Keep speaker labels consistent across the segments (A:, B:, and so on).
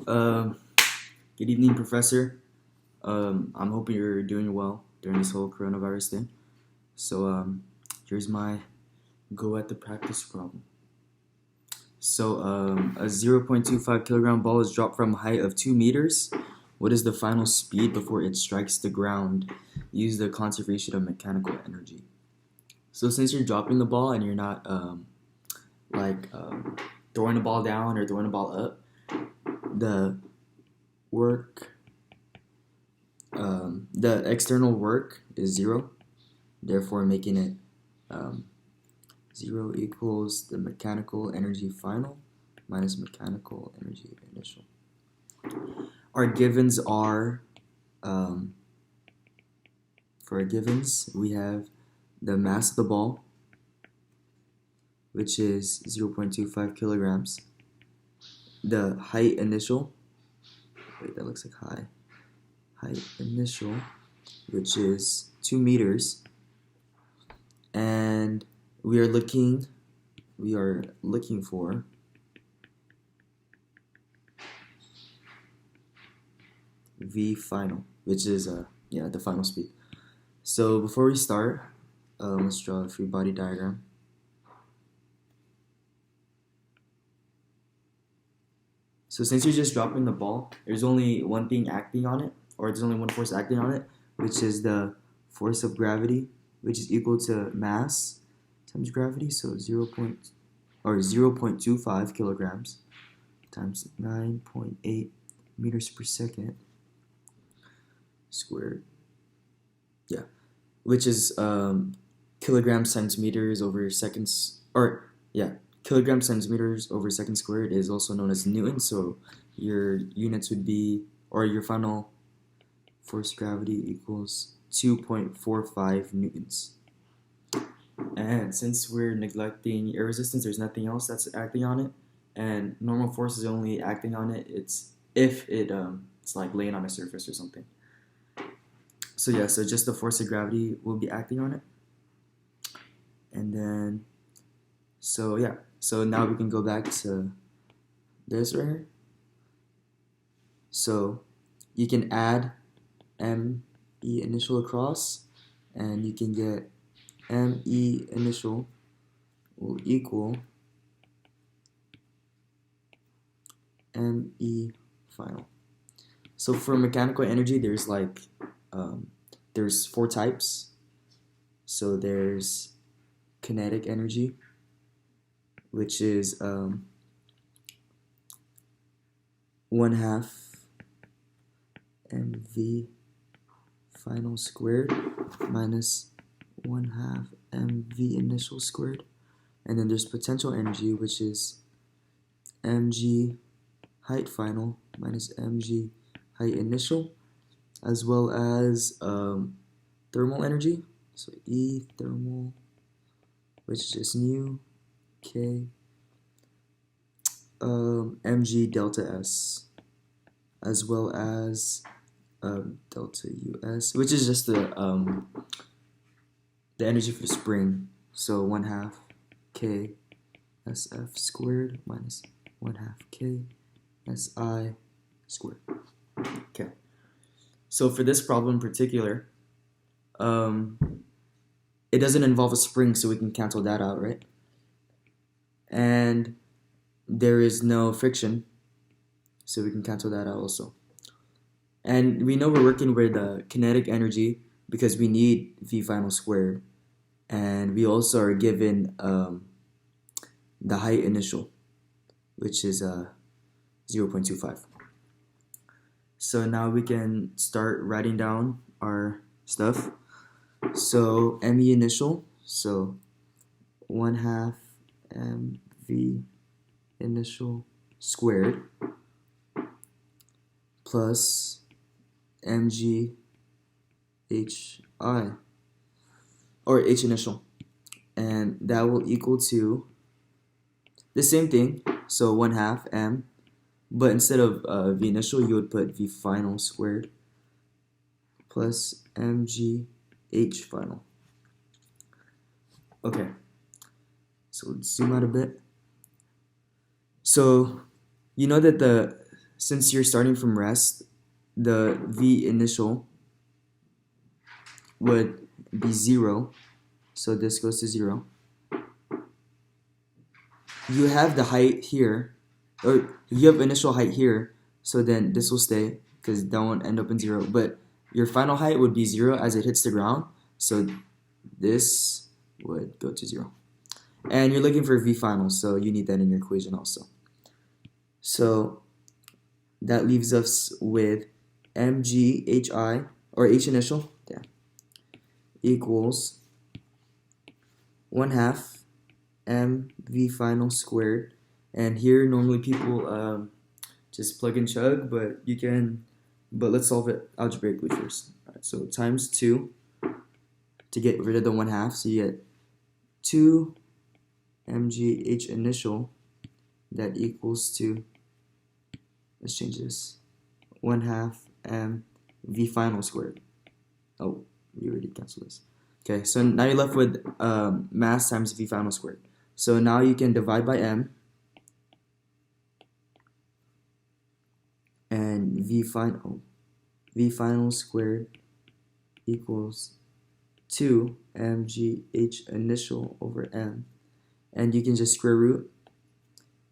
A: Um, Good evening, Professor. I'm hoping you're doing well during this whole coronavirus thing. So, here's my go at the practice problem. So, a 0.25 kilogram ball is dropped from a height of 2 meters. What is the final speed before it strikes the ground? Use the conservation of mechanical energy. So, since you're dropping the ball and you're not like throwing the ball down or throwing the ball up, the work the external work is 0, therefore making it 0 equals the mechanical energy final minus mechanical energy initial. Our givens are, for our givens, we have the mass of the ball, which is 0.25 kilograms, the height initial, wait, that looks like height initial, which is 2 meters, and we are looking for V final, which is the final speed. So before we start, let's draw a free body diagram. So since you're just dropping the ball, there's only one thing acting on it, or there's only one force acting on it, which is the force of gravity, which is equal to mass times gravity, so 0.25 kilograms times 9.8 meters per second squared. Yeah, which is kilograms times meters over seconds, kilograms times meters over second squared is also known as Newton. So your units would be, or your final force gravity equals 2.45 newtons. And since we're neglecting air resistance, there's nothing else that's acting on it, and normal force is only acting on it. It's if it's like laying on a surface or something. So yeah, so just the force of gravity will be acting on it, and then so now we can go back to this right here. So you can add ME initial across, and you can get ME initial will equal ME final. So for mechanical energy, there's there's 4 types. So there's kinetic energy, which is 1/2 mv final squared minus 1/2 mv initial squared. And then there's potential energy, which is mg height final minus mg height initial, as well as thermal energy, so E thermal, which is just nu k mg delta s, as well as delta us, which is just the energy for the spring, so 1/2 k sf squared minus 1/2 k si squared. Okay, so for this problem in particular, it doesn't involve a spring, so we can cancel that out, right? And there is no friction, so we can cancel that out also. And we know we're working with kinetic energy because we need V final squared, and we also are given the height initial, which is 0.25. So now we can start writing down our stuff. So ME initial, so 1/2 MV initial squared plus mg hi, or h initial, and that will equal to the same thing, so 1/2 m, but instead of v initial you would put v final squared plus mg h final. Okay, so let's zoom out a bit. So you know that the since you're starting from rest, the V initial would be 0, so this goes to 0. You have the height here, or you have initial height here, so then this will stay because that won't end up in 0, but your final height would be 0 as it hits the ground, so this would go to 0. And you're looking for V final, so you need that in your equation also. So that leaves us with mghi, or h initial, equals 1/2 mv final squared. And here normally people just plug and chug, but let's solve it algebraically first. Alright, so times 2 to get rid of the 1/2, so you get 2 mgh initial, that equals to, let's change this, 1/2 mv final squared. Oh, we already canceled this. Okay, so now you're left with mass times v final squared. So now you can divide by m, and v final squared equals 2 mgh initial over m, and you can just square root,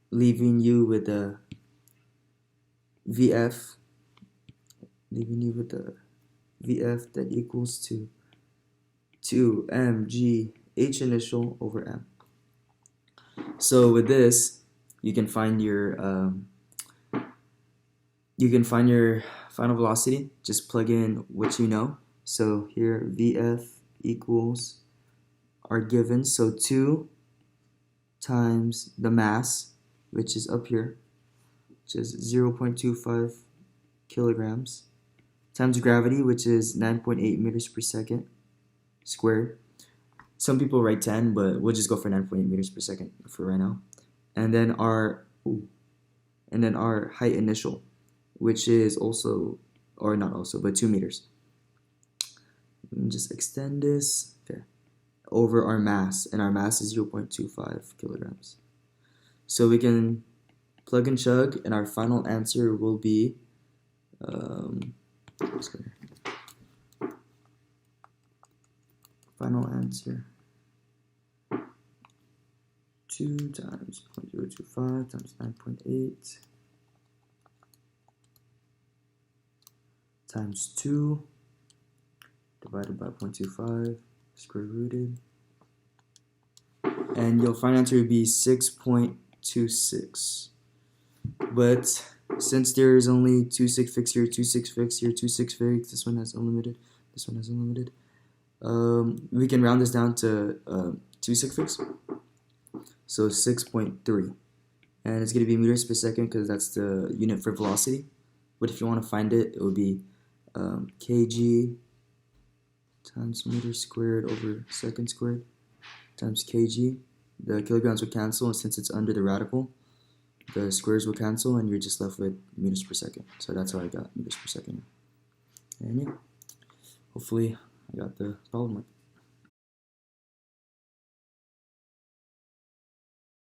A: leaving you with the vf, that equals to 2 mgh initial over m. So with this, you can find your final velocity. Just plug in what you know. So here vf equals our given, so 2 times the mass, which is up here, which is 0.25 kilograms, times gravity, which is 9.8 meters per second squared. Some people write 10, but we'll just go for 9.8 meters per second for right now. And then our height initial, which is also, or not also, but 2 meters. Just extend this, okay, over our mass, and our mass is 0.25 kilograms. So we can plug and chug, and our final answer will be final answer 2 times 0.025 times 9.8 times 2 divided by 0.25 square rooted, and your final answer would be 6.26. But since there is only 2 sig figs here, 2 sig figs here, 2 sig figs, this one has unlimited, this one has unlimited, we can round this down to 2 sig figs, so 6.3, and it's going to be meters per second because that's the unit for velocity. But if you want to find it, it would be kg times meters squared over second squared times kg. The kilograms would cancel, and since it's under the radical, the squares will cancel, and you're just left with meters per second. So that's how I got meters per second. And yeah, hopefully I got the problem right.